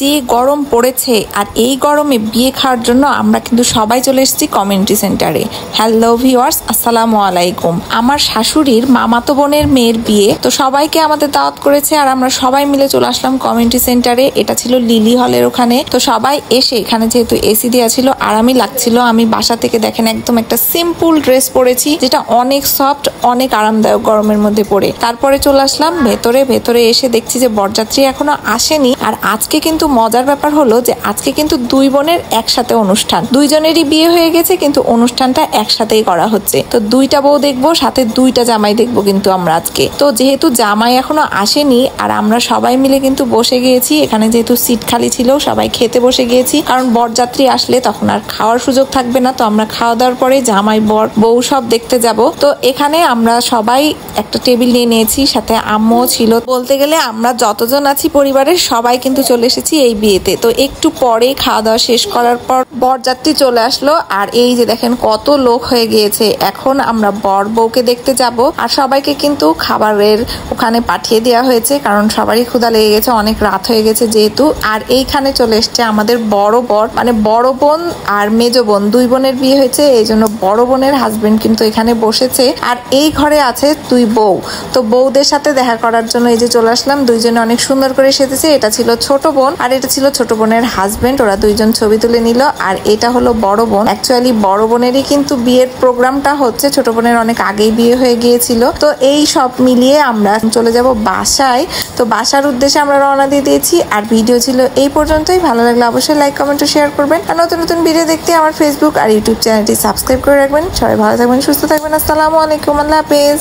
যে গরম পড়েছে আর এই গরমে বিয়ে খাওয়ার জন্য আমরা কিন্তু সবাই চলে এসেছি কমিউনিটি সেন্টারে। হ্যালো ভিউয়ার্স, আসসালামু আলাইকুম। আমার শাশুড়ির মামাতো বোনের মেয়ের বিয়ে, তো সবাইকে আমাদের দাওয়াত করেছে আর আমরা সবাই মিলে চলে আসলাম কমিউনিটি সেন্টারে। এটা ছিল লিলি হলের ওখানে। তো সবাই এসে এখানে যেহেতু এসি দেওয়া ছিল, আরামই লাগছিল। আমি বাসা থেকে দেখেন একদম একটা সিম্পল ড্রেস পরেছি, যেটা অনেক সফট, অনেক আরামদায়ক গরমের মধ্যে পরে। তারপরে চলে আসলাম ভেতরে এসে দেখছি যে বরযাত্রী এখনো আসেনি। আর আজকে কিন্তু মজার ব্যাপার হলো যে আজকে কিন্তু দুই বোনের একসাথে অনুষ্ঠান, দুইজনেরই বিয়ে হয়ে গেছে কিন্তু অনুষ্ঠানটা একসাথেই করা হচ্ছে। তো দুইটা বউ দেখবো, সাথে দুইটা জামাই দেখবো কিন্তু আমরা আজকে। তো যেহেতু জামাই এখনো আসেনি আর আমরা সবাই মিলে কিন্তু বসে গিয়েছি এখানে, যেহেতু সিট খালি ছিল সবাই খেতে বসে গিয়েছি, কারণ বরযাত্রী আসলে তখন আর খাওয়ার সুযোগ থাকবে না। তো আমরা খাওয়া দাওয়ার পরে জামাই বর বউ সব দেখতে যাব। তো এখানে আমরা সবাই একটা টেবিল নিয়ে নিয়েছি, সাথে আম্মু ছিল। বলতে গেলে আমরা যতজন আছি পরিবারের সবাই কিন্তু চলে এসেছি এই বিয়েতে। তো একটু পরে খাওয়া দাওয়া শেষ করার পর বরযাত্রী চলে আসলো। আর এই যে দেখেন কত লোক হয়ে গিয়েছে। এখন আমরা বর বউকে দেখতে যাব। আর সবাইকে কিন্তু খাবারের ওখানে পাঠিয়ে দেওয়া হয়েছে, কারণ সবারই ক্ষুধা লেগে গেছে, অনেক রাত হয়ে গেছে যেহেতু। আর এইখানে চলে এসছে আমাদের বড় বর, মানে বড় বোন আর মেজো বোন, দুই বোনের বিয়ে হয়েছে, এই জন্য বড় বোনের হাজবেন্ড কিন্তু এখানে বসেছে। আর এই ঘরে আছে দুই বউ। তো বউদের সাথে দেখা করার জন্য এই যে চলে আসলাম। দুইজনে অনেক সুন্দর করে সেজেছে। এটা ছিল ছোট বোন আর এটা ছিল ছোট বোনের হাজবেন্ড। ওরা দুইজন ছবি তুলে নিল। আর এটা হলো বড় বোন। অ্যাকচুয়ালি বড় বোনেরই কিন্তু বিয়ের প্রোগ্রামটা হচ্ছে, ছোট বোনের অনেক আগেই বিয়ে হয়ে গিয়েছিল। তো এই সব মিলিয়ে আমরা চলে যাব বাসায়। তো বাসার উদ্দেশ্যে আমরা রওনা দিয়ে দিয়েছি। আর ভিডিও ছিল এই পর্যন্তই। ভালো লাগলে অবশ্যই লাইক, কমেন্ট ও শেয়ার করবেন। আর নতুন নতুন ভিডিও দেখতে আমার ফেসবুক আর ইউটিউব চ্যানেলটি সাবস্ক্রাইব করে রাখবেন। সবাই ভালো থাকবেন, সুস্থ থাকবেন। আসসালামু আলাইকুম, আল্লাহ হাফেজ।